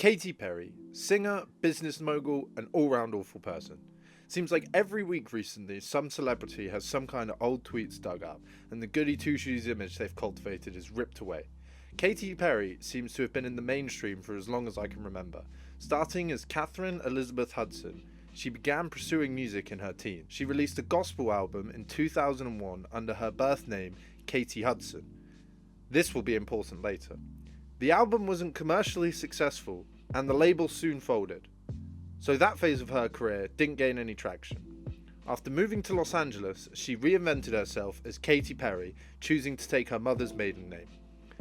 Katy Perry, singer, business mogul, and all-round awful person. Seems like every week recently some celebrity has some kind of old tweets dug up, and the goody two-shoes image they've cultivated is ripped away. Katy Perry seems to have been in the mainstream for as long as I can remember. Starting as Catherine Elizabeth Hudson, she began pursuing music in her teens. She released a gospel album in 2001 under her birth name, Katy Hudson. This will be important later. The album wasn't commercially successful, and the label soon folded. So that phase of her career didn't gain any traction. After moving to Los Angeles, she reinvented herself as Katy Perry, choosing to take her mother's maiden name.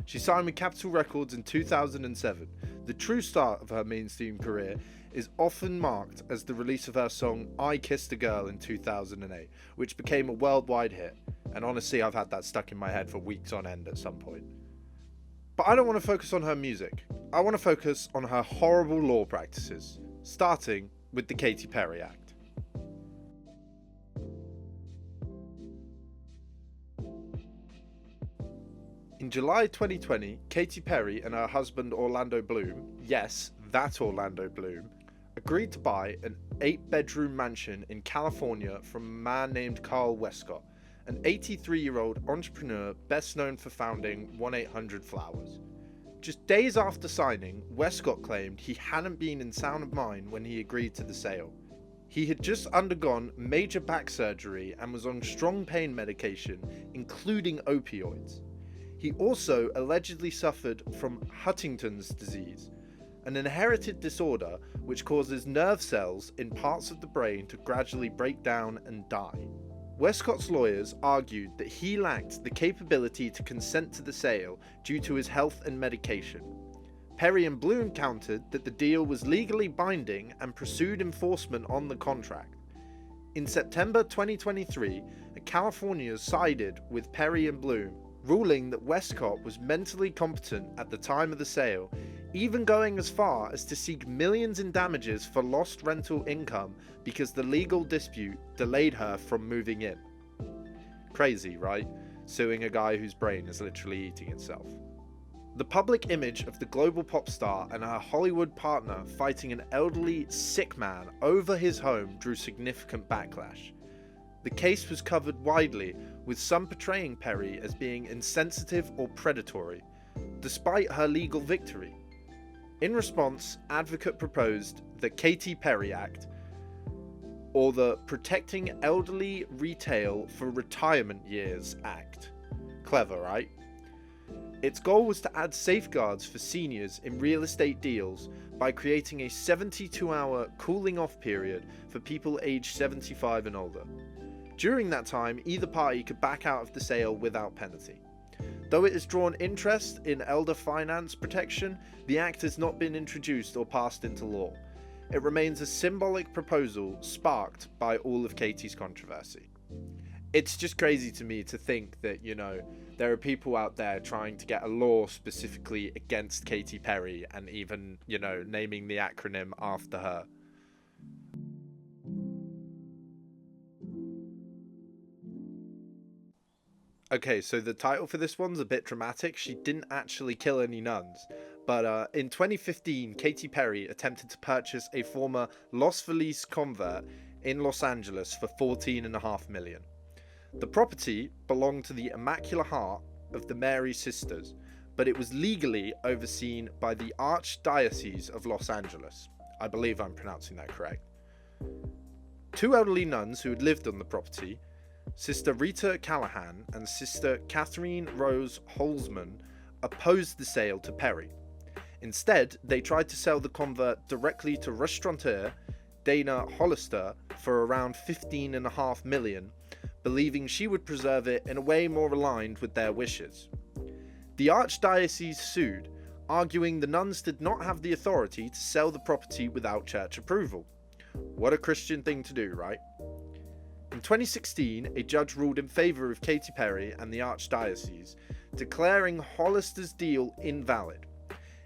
She signed with Capitol Records in 2007. The true start of her mainstream career is often marked as the release of her song I Kissed a Girl in 2008, which became a worldwide hit, and honestly I've had that stuck in my head for weeks on end at some point. But I don't want to focus on her music. I want to focus on her horrible law practices, starting with the Katy Perry Act. In July 2020, Katy Perry and her husband Orlando Bloom, yes, that Orlando Bloom, agreed to buy an 8-bedroom mansion in California from a man named Carl Westcott, an 83-year-old entrepreneur best known for founding 1-800-Flowers. Just days after signing, Westcott claimed he hadn't been in sound mind when he agreed to the sale. He had just undergone major back surgery and was on strong pain medication, including opioids. He also allegedly suffered from Huntington's disease, an inherited disorder which causes nerve cells in parts of the brain to gradually break down and die. Westcott's lawyers argued that he lacked the capability to consent to the sale due to his health and medication. Perry and Bloom countered that the deal was legally binding and pursued enforcement on the contract. In September 2023, California sided with Perry and Bloom, ruling that Westcott was mentally competent at the time of the sale, even going as far as to seek millions in damages for lost rental income because the legal dispute delayed her from moving in. Crazy, right? Suing a guy whose brain is literally eating itself. The public image of the global pop star and her Hollywood partner fighting an elderly, sick man over his home drew significant backlash. The case was covered widely, with some portraying Perry as being insensitive or predatory, despite her legal victory. In response, Advocate proposed the Katy Perry Act, or the Protecting Elderly Retail for Retirement Years Act. Clever, right? Its goal was to add safeguards for seniors in real estate deals by creating a 72-hour cooling-off period for people aged 75 and older. During that time, either party could back out of the sale without penalty. Though it has drawn interest in elder finance protection, the act has not been introduced or passed into law. It remains a symbolic proposal sparked by all of Katy's controversy. It's just crazy to me to think that, there are people out there trying to get a law specifically against Katy Perry and even, naming the acronym after her. Okay, so the title for this one's a bit dramatic. She didn't actually kill any nuns. But in 2015, Katy Perry attempted to purchase a former Los Feliz convert in Los Angeles for $14.5 million. The property belonged to the Immaculate Heart of the Mary Sisters, but it was legally overseen by the Archdiocese of Los Angeles. I believe I'm pronouncing that correct. Two elderly nuns who had lived on the property, Sister Rita Callahan and Sister Catherine Rose Holzman, opposed the sale to Perry. Instead, they tried to sell the convert directly to restaurateur Dana Hollister for around $15.5 million, believing she would preserve it in a way more aligned with their wishes. The Archdiocese sued, arguing the nuns did not have the authority to sell the property without church approval. What a Christian thing to do, right? In 2016, a judge ruled in favour of Katy Perry and the Archdiocese, declaring Hollister's deal invalid.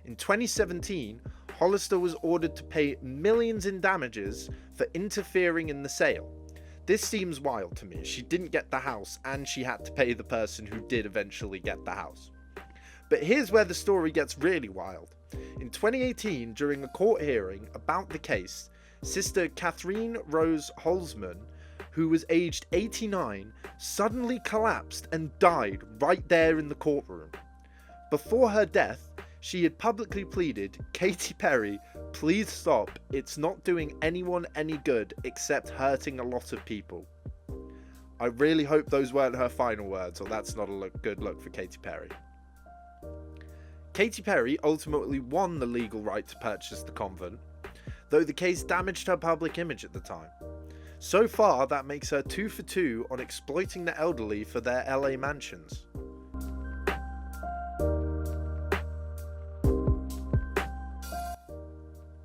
In 2017, Hollister was ordered to pay millions in damages for interfering in the sale. This seems wild to me. She didn't get the house and she had to pay the person who did eventually get the house. But here's where the story gets really wild. In 2018, during a court hearing about the case, Sister Catherine Rose Holzman, who was aged 89, suddenly collapsed and died right there in the courtroom. Before her death, she had publicly pleaded, "Katy Perry, please stop. It's not doing anyone any good except hurting a lot of people." I really hope those weren't her final words, or that's not a good look for Katy Perry. Katy Perry ultimately won the legal right to purchase the convent, though the case damaged her public image at the time. So far, that makes her 2 for 2 on exploiting the elderly for their LA mansions.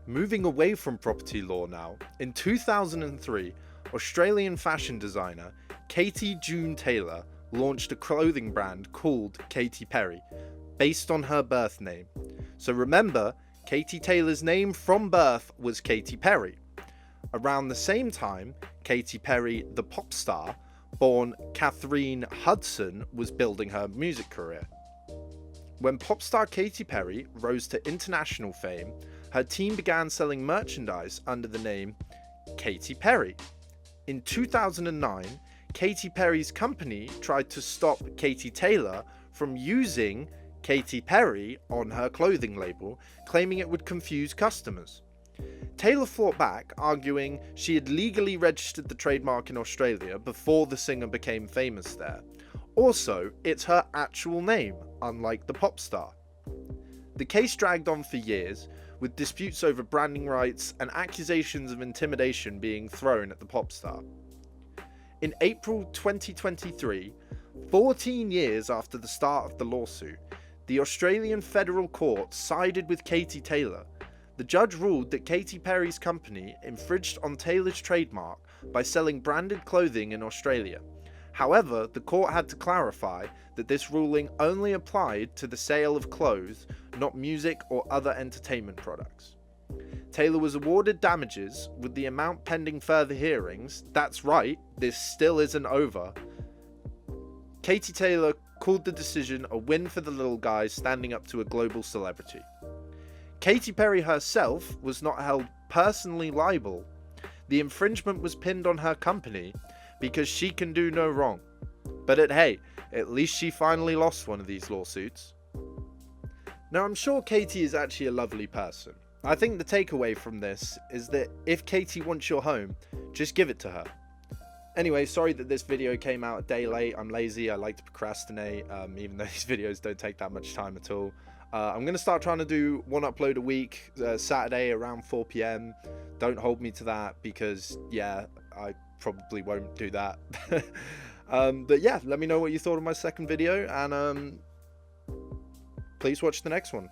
Moving away from property law now, in 2003, Australian fashion designer Katy June Taylor launched a clothing brand called Katy Perry, based on her birth name. So remember, Katy Taylor's name from birth was Katy Perry. Around the same time, Katy Perry, the pop star, born Catherine Hudson, was building her music career. When pop star Katy Perry rose to international fame, her team began selling merchandise under the name Katy Perry. In 2009, Katy Perry's company tried to stop Katy Taylor from using Katy Perry on her clothing label, claiming it would confuse customers. Taylor fought back, arguing she had legally registered the trademark in Australia before the singer became famous there. Also, it's her actual name, unlike the pop star. The case dragged on for years, with disputes over branding rights and accusations of intimidation being thrown at the pop star. In April 2023, 14 years after the start of the lawsuit, the Australian Federal Court sided with Katy Taylor. The judge ruled that Katy Perry's company infringed on Taylor's trademark by selling branded clothing in Australia. However, the court had to clarify that this ruling only applied to the sale of clothes, not music or other entertainment products. Taylor was awarded damages, with the amount pending further hearings. That's right, this still isn't over. Katy Taylor called the decision a win for the little guy standing up to a global celebrity. Katy Perry herself was not held personally liable. The infringement was pinned on her company because she can do no wrong. But at least she finally lost one of these lawsuits. Now, I'm sure Katy is actually a lovely person. I think the takeaway from this is that if Katy wants your home, just give it to her. Anyway, sorry that this video came out a day late. I'm lazy. I like to procrastinate, even though these videos don't take that much time at all. I'm going to start trying to do one upload a week, Saturday around 4 PM. Don't hold me to that because, yeah, I probably won't do that. But yeah, let me know what you thought of my second video, and please watch the next one.